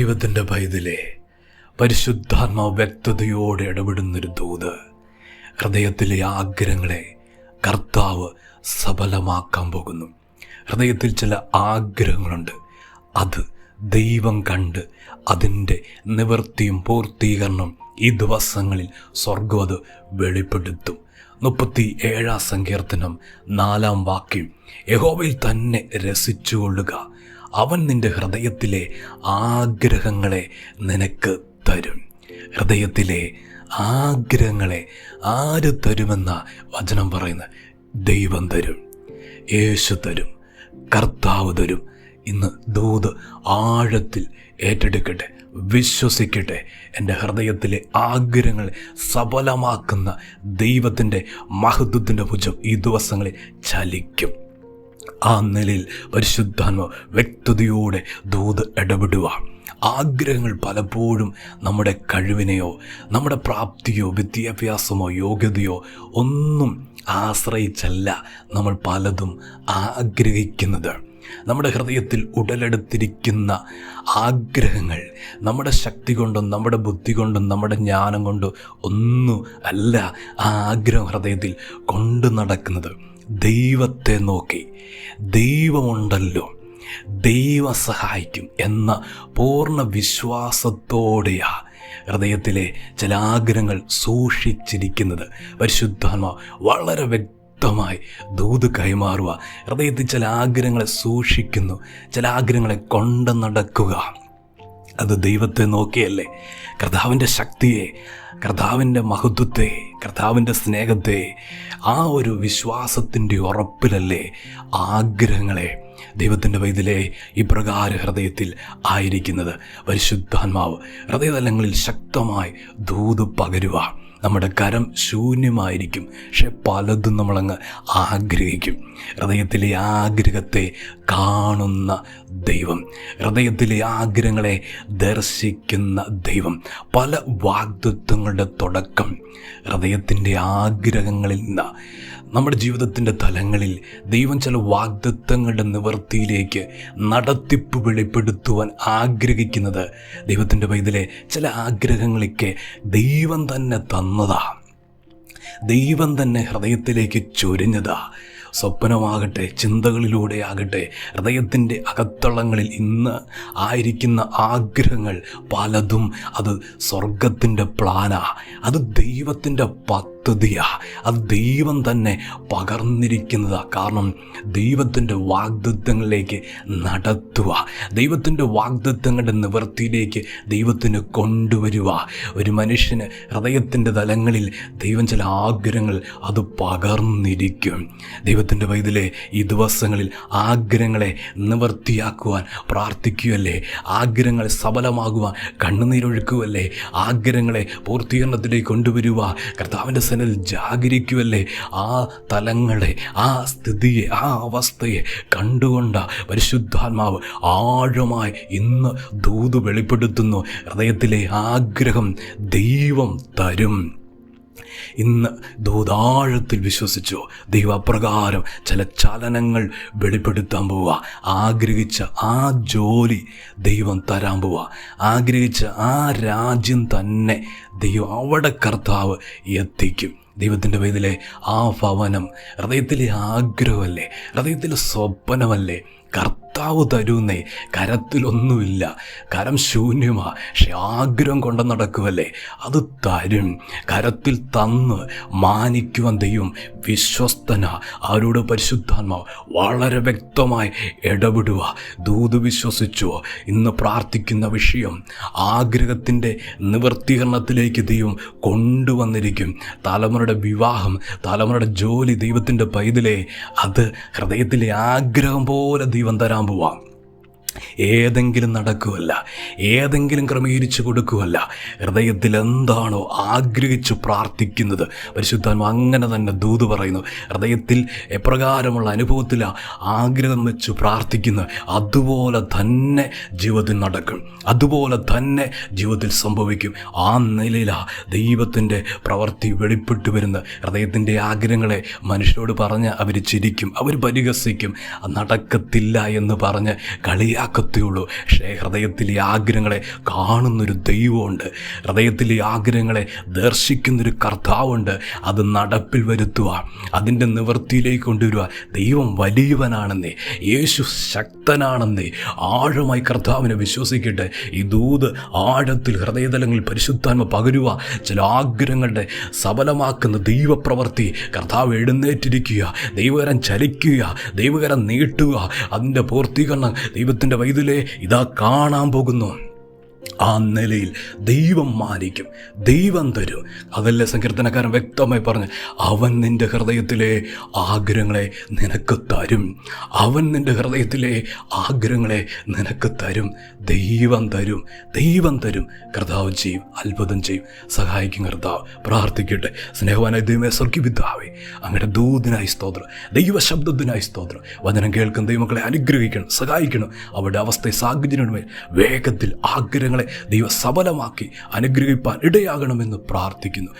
ദൈവത്തിൻ്റെ പൈതലേ, പരിശുദ്ധാത്മാവ് വ്യക്തതയോടെ ഇടപെടുന്നൊരു ദൂത്. ഹൃദയത്തിലെ ആഗ്രഹങ്ങളെ കർത്താവ് സഫലമാക്കാൻ പോകുന്നു. ഹൃദയത്തിൽ ചില ആഗ്രഹങ്ങളുണ്ട്, അത് ദൈവം കണ്ട് അതിൻ്റെ നിവൃത്തിയും പൂർത്തീകരണം ഈ ദിവസങ്ങളിൽ സ്വർഗം അത് വെളിപ്പെടുത്തും. 37 സങ്കീർത്തനം 4 വാക്യം, യഹോവയിൽ തന്നെ രസിച്ചുകൊള്ളുക, അവൻ നിൻ്റെ ഹൃദയത്തിലെ ആഗ്രഹങ്ങളെ നിനക്ക് തരും. ഹൃദയത്തിലെ ആഗ്രഹങ്ങളെ ആര് തരുമെന്ന വചനം പറയുന്നത്? ദൈവം തരും, യേശു തരും, കർത്താവ് തരും. ഇന്ന് ദൂത് ആഴത്തിൽ ഏറ്റെടുക്കട്ടെ, വിശ്വസിക്കട്ടെ. എൻ്റെ ഹൃദയത്തിലെ ആഗ്രഹങ്ങൾ സഫലമാക്കുന്ന ദൈവത്തിൻ്റെ മഹത്വത്തിൻ്റെ ഭുജം ഈ ദിവസങ്ങളിൽ ചലിക്കും. ആ നിലയിൽ പരിശുദ്ധാത്മാവ് വ്യക്തതയോടെ ദൂത് ഇടപെടുക. ആഗ്രഹങ്ങൾ പലപ്പോഴും നമ്മുടെ കഴിവിനെയോ നമ്മുടെ പ്രാപ്തിയോ വിദ്യാഭ്യാസമോ യോഗ്യതയോ ഒന്നും ആശ്രയിച്ചല്ല നമ്മൾ പലതും ആഗ്രഹിക്കുന്നത്. നമ്മുടെ ഹൃദയത്തിൽ ഉടലെടുത്തിരിക്കുന്ന ആഗ്രഹങ്ങൾ നമ്മുടെ ശക്തി കൊണ്ടും നമ്മുടെ ബുദ്ധി കൊണ്ടും നമ്മുടെ ജ്ഞാനം കൊണ്ടും ഒന്നും അല്ല ആ ആഗ്രഹം ഹൃദയത്തിൽ കൊണ്ടു നടക്കുന്നത്. ദൈവത്തെ നോക്കി, ദൈവമുണ്ടല്ലോ, ദൈവം സഹായിക്കും എന്ന പൂർണ്ണ വിശ്വാസത്തോടെയാ ഹൃദയത്തിലെ ചില ആഗ്രഹങ്ങൾ സൂക്ഷിച്ചിരിക്കുന്നത്. പരിശുദ്ധാത്മാവ് വളരെ വ്യക്തമായി ദൂത് കൈമാറുക. ഹൃദയത്തിൽ ചില ആഗ്രഹങ്ങളെ സൂക്ഷിക്കുന്നു, ചില ആഗ്രഹങ്ങളെ കൊണ്ട് നടക്കുക. അത് ദൈവത്തെ നോക്കിയല്ലേ? കർത്താവിൻ്റെ ശക്തിയെ, കർത്താവിൻ്റെ മഹത്വത്തെ, കർത്താവിൻ്റെ സ്നേഹത്തെ, ആ ഒരു വിശ്വാസത്തിൻ്റെ ഉറപ്പിലല്ലേ ആഗ്രഹങ്ങളെ ദൈവത്തിൻ്റെ പൈതലേ ഇപ്രകാര ഹൃദയത്തിൽ ആയിരിക്കുന്നത്. പരിശുദ്ധാത്മാവ് ഹൃദയതലങ്ങളിൽ ശക്തമായി ദൂത് പകരുക. നമ്മുടെ കരം ശൂന്യമായിരിക്കും, പക്ഷെ പലതും നമ്മളങ്ങ് ആഗ്രഹിക്കും. ഹൃദയത്തിലെ ആഗ്രഹത്തെ കാണുന്ന ദൈവം, ഹൃദയത്തിലെ ആഗ്രഹങ്ങളെ ദർശിക്കുന്ന ദൈവം. പല വാഗ്ദത്വങ്ങളുടെ തുടക്കം ഹൃദയത്തിൻ്റെ ആഗ്രഹങ്ങളിൽ നിന്ന്. നമ്മുടെ ജീവിതത്തിൻ്റെ തലങ്ങളിൽ ദൈവം ചില വാഗ്ദത്തങ്ങളുടെ നിവൃത്തിയിലേക്ക് നടത്തിപ്പ് വെളിപ്പെടുത്തുവാൻ ആഗ്രഹിക്കുന്നത് ദൈവത്തിൻ്റെ പൈതലെ ചില ആഗ്രഹങ്ങളൊക്കെ ദൈവം തന്നെ തന്നതാ, ദൈവം തന്നെ ഹൃദയത്തിലേക്ക് ചൊരിഞ്ഞതാ. സ്വപ്നമാകട്ടെ, ചിന്തകളിലൂടെ ആകട്ടെ, ഹൃദയത്തിൻ്റെ അകത്തളങ്ങളിൽ ഇന്ന് ആയിരിക്കുന്ന ആഗ്രഹങ്ങൾ പലതും അത് സ്വർഗത്തിൻ്റെ പ്ലാനാ, അത് ദൈവത്തിൻ്റെ പദ്ധതിയാ, അത് ദൈവം തന്നെ പകർന്നിരിക്കുന്നതാ. കാരണം ദൈവത്തിൻ്റെ വാഗ്ദത്തങ്ങളിലേക്ക് നടത്തുക, ദൈവത്തിൻ്റെ വാഗ്ദത്തങ്ങളുടെ നിവൃത്തിയിലേക്ക് ദൈവത്തിന് കൊണ്ടുവരിക. ഒരു മനുഷ്യന് ഹൃദയത്തിൻ്റെ തലങ്ങളിൽ ദൈവം ചില ആഗ്രഹങ്ങൾ അത് പകർന്നിരിക്കും. ദൈവത്തിൻ്റെ പൈതലേ, ഈ ദിവസങ്ങളിൽ ആഗ്രഹങ്ങളെ നിവൃത്തിയാക്കുവാൻ പ്രാർത്ഥിക്കുകയല്ലേ? ആഗ്രഹങ്ങൾ സഫലമാകുവാൻ കണ്ണുനീരൊഴുക്കുവല്ലേ? ആഗ്രഹങ്ങളെ പൂർത്തീകരണത്തിലേക്ക് കൊണ്ടുവരുക കർത്താവിൻ്റെ സന്നിധിയിൽ ജാഗരിക്കുവല്ലേ? ആ തലങ്ങളെ, ആ സ്ഥിതിയെ, ആ അവസ്ഥയെ കണ്ടുകൊണ്ട പരിശുദ്ധാത്മാവ് ആഴമായി ഇന്ന് ദൂത് വെളിപ്പെടുത്തുന്നു. ഹൃദയത്തിലെ ആഗ്രഹം ദൈവം തരും. ഇന്ന് ദൂതാഴത്തിൽ വിശ്വസിച്ചു ദൈവം അപ്രകാരം ചില ചലനങ്ങൾ വെളിപ്പെടുത്താൻ പോവുക. ആഗ്രഹിച്ച ആ ജോലി ദൈവം തരാൻ പോവുക. ആഗ്രഹിച്ച ആ രാജ്യം തന്നെ ദൈവം അവിടെ കർത്താവ് എത്തിക്കും. ദൈവത്തിൻ്റെ പൈതലേ, ആ ഭവനം ഹൃദയത്തിലെ ആഗ്രഹമല്ലേ, ഹൃദയത്തിലെ സ്വപ്നമല്ലേ? കർത്താവ് തരുന്നേ. കരത്തിലൊന്നുമില്ല, കരം ശൂന്യമാ, പക്ഷെ ആഗ്രഹം കൊണ്ട് നടക്കുമല്ലേ, അത് തരും. കരത്തിൽ തന്ന് മാനിക്കുവാൻ ദൈവം വിശ്വസ്തനാ. അവരോട് പരിശുദ്ധാത്മാവ് വളരെ വ്യക്തമായി ഇടപെടുക. ദൂത് വിശ്വസിച്ചോ? ഇന്ന് പ്രാർത്ഥിക്കുന്ന വിഷയം ആഗ്രഹത്തിൻ്റെ നിവൃത്തീകരണത്തിലേക്ക് ദൈവം കൊണ്ടുവന്നിരിക്കും. തലമുറയുടെ വിവാഹം, തലമുറയുടെ ജോലി, ദൈവത്തിൻ്റെ പൈതലേ, അത് ഹൃദയത്തിലെ ആഗ്രഹം പോലെ ദൈവം തരാൻ പോവാം. ഏതെങ്കിലും നടക്കുമല്ല, ഏതെങ്കിലും ക്രമീകരിച്ചു കൊടുക്കുമല്ല. ഹൃദയത്തിൽ എന്താണോ ആഗ്രഹിച്ചു പ്രാർത്ഥിക്കുന്നത്, പരിശുദ്ധാത്മാവ് അങ്ങനെ തന്നെ ദൂത് പറയുന്നു. ഹൃദയത്തിൽ എപ്രകാരമുള്ള അനുഭവത്തിലാണ് ആഗ്രഹം വെച്ച് പ്രാർത്ഥിക്കുന്നത്, അതുപോലെ തന്നെ ജീവിതത്തിൽ നടക്കും, അതുപോലെ തന്നെ ജീവിതത്തിൽ സംഭവിക്കും. ആ നിലയിലാണ് ദൈവത്തിൻ്റെ പ്രവൃത്തി വെളിപ്പെട്ടു വരുന്നത്. ഹൃദയത്തിൻ്റെ ആഗ്രഹങ്ങളെ മനുഷ്യരോട് പറഞ്ഞ് അവർ ചിരിക്കും, അവർ പരിഹസിക്കും, നടക്കത്തില്ല എന്ന് പറഞ്ഞ് കളിയാക്കും. ഇടയാക്കത്തേയുള്ളൂ. പക്ഷേ ഹൃദയത്തിലെ ആഗ്രഹങ്ങളെ കാണുന്നൊരു ദൈവമുണ്ട്. ഹൃദയത്തിലെ ആഗ്രഹങ്ങളെ ദർശിക്കുന്നൊരു കർത്താവുണ്ട്. അത് നടപ്പിൽ വരുത്തുക, അതിൻ്റെ നിവൃത്തിയിലേക്ക് കൊണ്ടുവരിക. ദൈവം വലിയവനാണെന്നേ, യേശു ശക്തനാണെന്നേ ആഴമായി കർത്താവിനെ വിശ്വസിക്കട്ടെ. ഈ ദൂത് ആഴത്തിൽ ഹൃദയതലങ്ങളിൽ പരിശുദ്ധാത്മ പകരുക. ചില ആഗ്രഹങ്ങളുടെ സഫലമാക്കുന്ന ദൈവപ്രവൃത്തി കർത്താവ് എഴുന്നേറ്റിരിക്കുക, ദൈവകരം ചലിക്കുക, ദൈവകരം നീട്ടുക. അതിൻ്റെ പൂർത്തീകരണം ദൈവത്തിൻ്റെ വൈതലേ ഇതാ കാണാൻ പോകുന്നു. ആ നിലയിൽ ദൈവം മാനിക്കും, ദൈവം തരും. അതല്ലേ സങ്കീർത്തനക്കാരൻ വ്യക്തമായി പറഞ്ഞു, അവൻ നിൻ്റെ ഹൃദയത്തിലെ ആഗ്രഹങ്ങളെ നിനക്ക് തരും. അവൻ നിൻ്റെ ഹൃദയത്തിലെ ആഗ്രഹങ്ങളെ നിനക്ക് തരും. ദൈവം തരും, ദൈവം തരും. കർത്താവ് ചെയ്യും, അത്ഭുതം ചെയ്യും, സഹായിക്കും കർത്താവ്. പ്രാർത്ഥിക്കട്ടെ. സ്നേഹവാനായ ദൈവമേ, സ്വർഗ്ഗപിതാവേ, അങ്ങയുടെ ദൂതിനായി സ്തോത്രം, ദൈവശബ്ദത്തിനായി സ്തോത്രം. വചനം കേൾക്കുന്ന ദൈവങ്ങളെ അനുഗ്രഹിക്കണം, സഹായിക്കണം. അവരുടെ അവസ്ഥ സാഹചര്യങ്ങളുമേ വേഗത്തിൽ ആഗ്രഹങ്ങളെ ദൈവ സഫലമാക്കി അനുഗ്രഹിപ്പാൻ ഇടയാകണമെന്ന് പ്രാർത്ഥിക്കുന്നു.